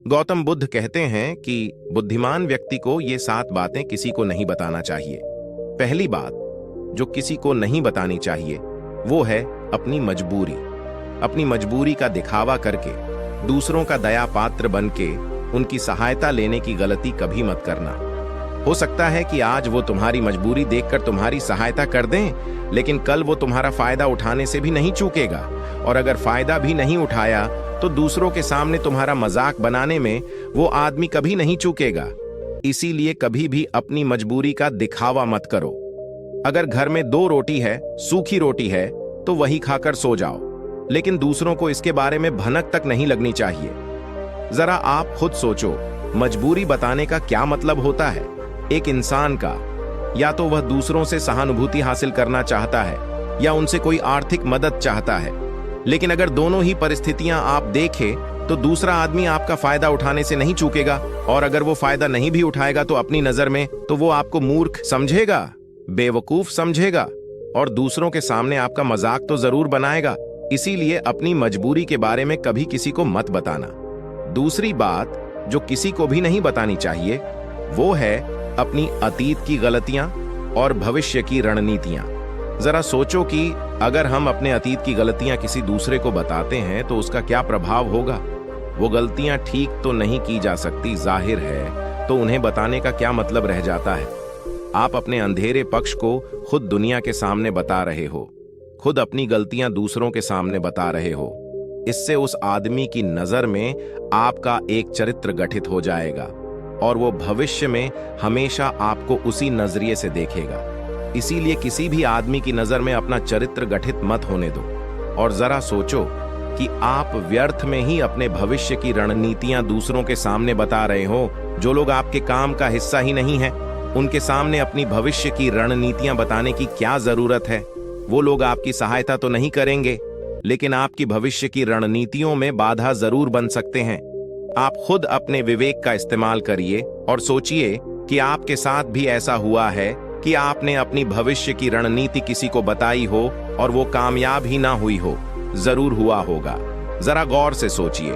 गौतम बुद्ध कहते हैं कि बुद्धिमान व्यक्ति को ये 7 बातें किसी को नहीं बताना चाहिए। पहली बात जो किसी को नहीं बतानी चाहिए वो है अपनी मजबूरी। अपनी मजबूरी का दिखावा करके दूसरों का दया पात्र बनके उनकी सहायता लेने की गलती कभी मत करना। हो सकता है कि आज वो तुम्हारी मजबूरी देखकर तुम्हारी सहायता कर दें, लेकिन कल वो तुम्हारा फायदा उठाने से भी नहीं चूकेगा, और अगर फायदा भी नहीं उठाया तो दूसरों के सामने तुम्हारा मजाक बनाने में वो आदमी कभी नहीं चूकेगा। इसीलिए कभी भी अपनी मजबूरी का दिखावा मत करो। अगर घर में 2 रोटी है, सूखी रोटी है, तो वही खाकर सो जाओ, लेकिन दूसरों को इसके बारे में भनक तक नहीं लगनी चाहिए। जरा आप खुद सोचो, मजबूरी बताने का क्या मतलब होता है एक इंसान का? या तो वह दूसरों से सहानुभूति हासिल करना चाहता है या उनसे कोई आर्थिक मदद चाहता है, लेकिन अगर दोनों ही परिस्थितियां आप देखें तो दूसरा आदमी आपका फायदा उठाने से नहीं चूकेगा, और अगर वो फायदा नहीं भी उठाएगा तो अपनी नजर में तो वो आपको मूर्ख समझेगा, बेवकूफ समझेगा, और दूसरों के सामने आपका मजाक तो जरूर बनाएगा। इसीलिए अपनी मजबूरी के बारे में कभी किसी को मत बताना। दूसरी बात जो किसी को भी नहीं बतानी चाहिए वो है अपनी अतीत की गलतियां और भविष्य की रणनीतियां। जरा सोचो कि अगर हम अपने अतीत की गलतियां किसी दूसरे को बताते हैं तो उसका क्या प्रभाव होगा। वो गलतियां ठीक तो नहीं की जा सकती, जाहिर है, तो उन्हें बताने का क्या मतलब रह जाता है। आप अपने अंधेरे पक्ष को खुद दुनिया के सामने बता रहे हो, खुद अपनी गलतियां दूसरों के सामने बता रहे हो। इससे उस आदमी की नजर में आपका एक चरित्र गठित हो जाएगा और वो भविष्य में हमेशा आपको उसी नजरिए से देखेगा। इसीलिए किसी भी आदमी की नजर में अपना चरित्र गठित मत होने दो, और जरा सोचो कि आप व्यर्थ में ही अपने भविष्य की रणनीतियां दूसरों के सामने बता रहे हो। जो लोग आपके काम का हिस्सा ही नहीं है, उनके सामने अपनी भविष्य की रणनीतियां बताने की क्या जरूरत है? वो लोग आपकी सहायता तो नहीं करेंगे, लेकिन आपकी भविष्य की रणनीतियों में बाधा जरूर बन सकते हैं। आप खुद अपने विवेक का इस्तेमाल करिए और सोचिए कि आपके साथ भी ऐसा हुआ है कि आपने अपनी भविष्य की रणनीति किसी को बताई हो और वो कामयाब ही ना हुई हो। जरूर हुआ होगा, जरा गौर से सोचिए।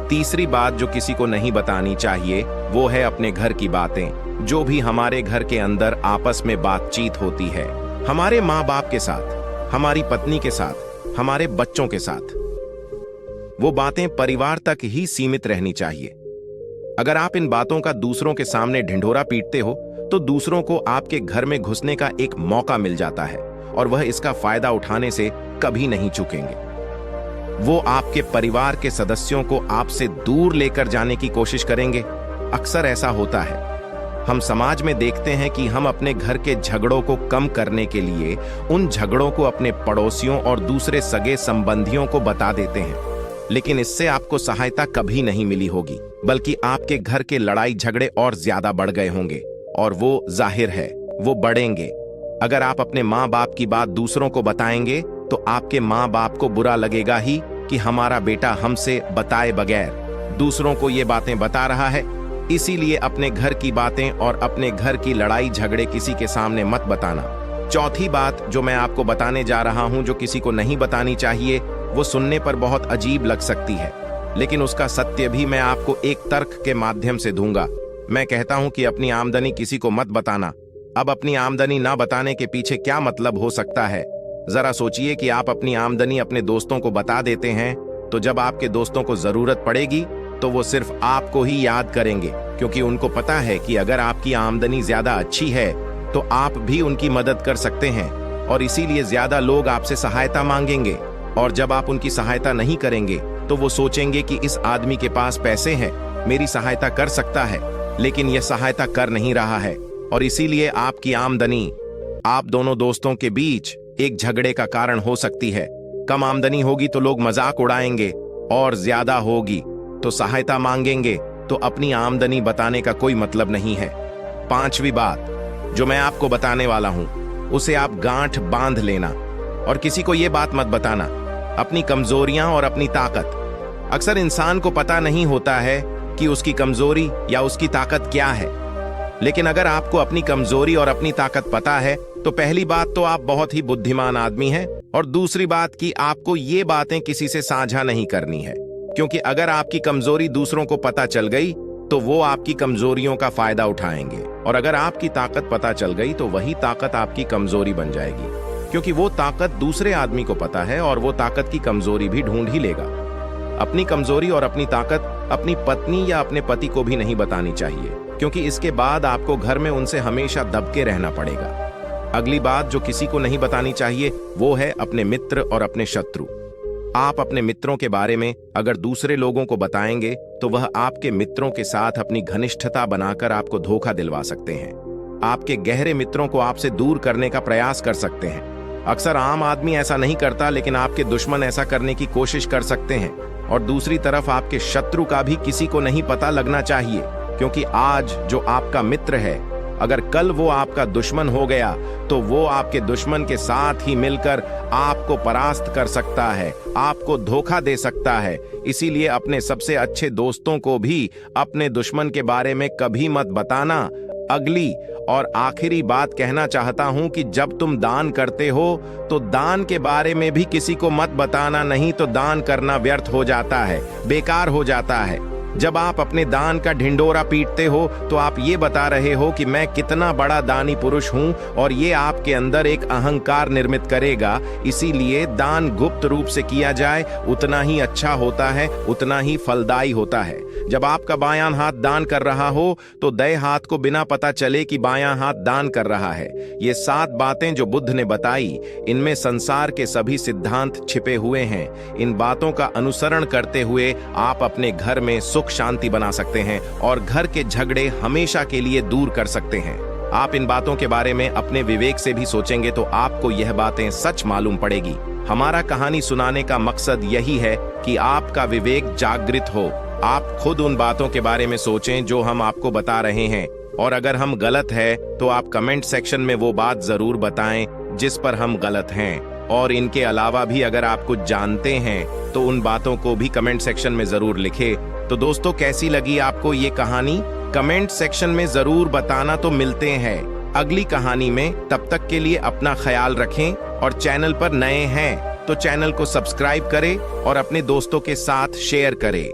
तीसरी बात जो किसी को नहीं बतानी चाहिए वो है अपने घर की बातें। जो भी हमारे घर के अंदर आपस में बातचीत होती है, हमारे माँ बाप के साथ, हमारी पत्नी के साथ, हमारे बच्चों के साथ, वो बातें परिवार तक ही सीमित रहनी चाहिए। अगर आप इन बातों का दूसरों के सामने ढिंढोरा पीटते हो तो दूसरों को आपके घर में घुसने का एक मौका मिल जाता है और वह इसका फायदा उठाने से कभी नहीं चूकेंगे। वो आपके परिवार के सदस्यों को आपसे दूर लेकर जाने की कोशिश करेंगे। अक्सर ऐसा होता है। हम समाज में देखते हैं कि हम अपने घर के झगड़ों को कम करने के लिए उन झगड़ों को अपने पड़ोसियों और दूसरे सगे संबंधियों को बता देते हैं, लेकिन इससे आपको सहायता कभी नहीं मिली होगी, बल्कि आपके घर के लड़ाई झगड़े और ज्यादा बढ़ गए होंगे, और वो जाहिर है वो बढ़ेंगे। अगर आप अपने माँ बाप की बात दूसरों को बताएंगे तो आपके माँ बाप को बुरा लगेगा ही कि हमारा बेटा हमसे बताए बगैर दूसरों को ये बातें बता रहा है। इसीलिए अपने घर की बातें और अपने घर की लड़ाई झगड़े किसी के सामने मत बताना। चौथी बात जो मैं आपको बताने जा रहा हूं जो किसी को नहीं बतानी चाहिए, वो सुनने पर बहुत अजीब लग सकती है, लेकिन उसका सत्य भी मैं आपको एक तर्क के माध्यम से दूंगा। मैं कहता हूं कि अपनी आमदनी किसी को मत बताना। अब अपनी आमदनी ना बताने के पीछे क्या मतलब हो सकता है? जरा सोचिए कि आप अपनी आमदनी अपने दोस्तों को बता देते हैं, तो जब आपके दोस्तों को जरूरत पड़ेगी तो वो सिर्फ आपको ही याद करेंगे, क्योंकि उनको पता है कि अगर आपकी आमदनी ज्यादा अच्छी है तो आप भी उनकी मदद कर सकते हैं, और इसीलिए ज्यादा लोग आपसे सहायता मांगेंगे। और जब आप उनकी सहायता नहीं करेंगे तो वो सोचेंगे कि इस आदमी के पास पैसे हैं, मेरी सहायता कर सकता है, लेकिन यह सहायता कर नहीं रहा है, और इसीलिए आपकी आमदनी आप दोनों दोस्तों के बीच एक झगड़े का कारण हो सकती है। कम आमदनी होगी तो लोग मजाक उड़ाएंगे, और ज्यादा होगी तो सहायता मांगेंगे, तो अपनी आमदनी बताने का कोई मतलब नहीं है। पांचवी बात जो मैं आपको बताने वाला हूं उसे आप गांठ बांध लेना, और किसी को यह बात मत बताना अपनी कमजोरियां और अपनी ताकत। अक्सर इंसान को पता नहीं होता है कि उसकी कमजोरी या उसकी ताकत क्या है, लेकिन अगर आपको अपनी कमजोरी और अपनी ताकत पता है तो पहली बात तो आप बहुत ही बुद्धिमान आदमी हैं, और दूसरी बात कि आपको ये बातें किसी से साझा नहीं करनी है। क्योंकि अगर आपकी कमजोरी दूसरों को पता चल गई तो वो आपकी कमजोरियों का फायदा उठाएंगे, और अगर आपकी ताकत पता चल गई तो वही ताकत आपकी कमजोरी बन जाएगी, क्योंकि वो ताकत दूसरे आदमी को पता है और वो ताकत की कमजोरी भी ढूंढ ही लेगा। अपनी कमजोरी और अपनी ताकत अपनी पत्नी या अपने पति को भी नहीं बतानी चाहिए, क्योंकि इसके बाद आपको घर में उनसे हमेशा दबके रहना पड़ेगा। अगली बात जो किसी को नहीं बतानी चाहिए वो है अपने मित्र और अपने शत्रु। आप अपने मित्रों के बारे में अगर दूसरे लोगों को बताएंगे तो वह आपके मित्रों के साथ अपनी घनिष्ठता बनाकर आपको धोखा दिलवा सकते हैं। आपके गहरे मित्रों को आपसे दूर करने का प्रयास कर सकते हैं। अक्सर आम आदमी ऐसा नहीं करता, लेकिन आपके दुश्मन ऐसा करने की कोशिश कर सकते हैं। और दूसरी तरफ आपके शत्रु का भी किसी को नहीं पता लगना चाहिए, क्योंकि आज जो आपका मित्र है अगर कल वो आपका दुश्मन हो गया तो वो आपके दुश्मन के साथ ही मिलकर आपको परास्त कर सकता है, आपको धोखा दे सकता है। इसीलिए अपने सबसे अच्छे दोस्तों को भी अपने दुश्मन के बारे में कभी मत बताना। अगली और आखिरी बात कहना चाहता हूं कि जब तुम दान करते हो तो दान के बारे में भी किसी को मत बताना, नहीं तो दान करना व्यर्थ हो जाता है, बेकार हो जाता है। जब आप अपने दान का ढिंडोरा पीटते हो तो आप ये बता रहे हो कि मैं कितना बड़ा दानी पुरुष हूं, और ये आपके अंदर एक अहंकार निर्मित करेगा। इसीलिए दान गुप्त रूप से किया जाए उतना ही अच्छा होता है, उतना ही फलदायी होता है। जब आपका बायां हाथ दान कर रहा हो तो दाएं हाथ को बिना पता चले कि बायां हाथ दान कर रहा है। ये 7 बातें जो बुद्ध ने बताई, इनमें संसार के सभी सिद्धांत छिपे हुए हैं। इन बातों का अनुसरण करते हुए आप अपने घर में सुख शांति बना सकते हैं और घर के झगड़े हमेशा के लिए दूर कर सकते हैं। आप इन बातों के बारे में अपने विवेक से भी सोचेंगे तो आपको यह बातें सच मालूम पड़ेगी। हमारा कहानी सुनाने का मकसद यही है कि आपका विवेक जागृत हो। आप खुद उन बातों के बारे में सोचें जो हम आपको बता रहे हैं, और अगर हम गलत है तो आप कमेंट सेक्शन में वो बात जरूर बताएं जिस पर हम गलत हैं। और इनके अलावा भी अगर आप कुछ जानते हैं तो उन बातों को भी कमेंट सेक्शन में जरूर लिखें। तो दोस्तों, कैसी लगी आपको ये कहानी? कमेंट सेक्शन में जरूर बताना। तो मिलते हैं अगली कहानी में, तब तक के लिए अपना ख्याल रखें। और चैनल पर नए हैं तो चैनल को सब्सक्राइब करें और अपने दोस्तों के साथ शेयर करें।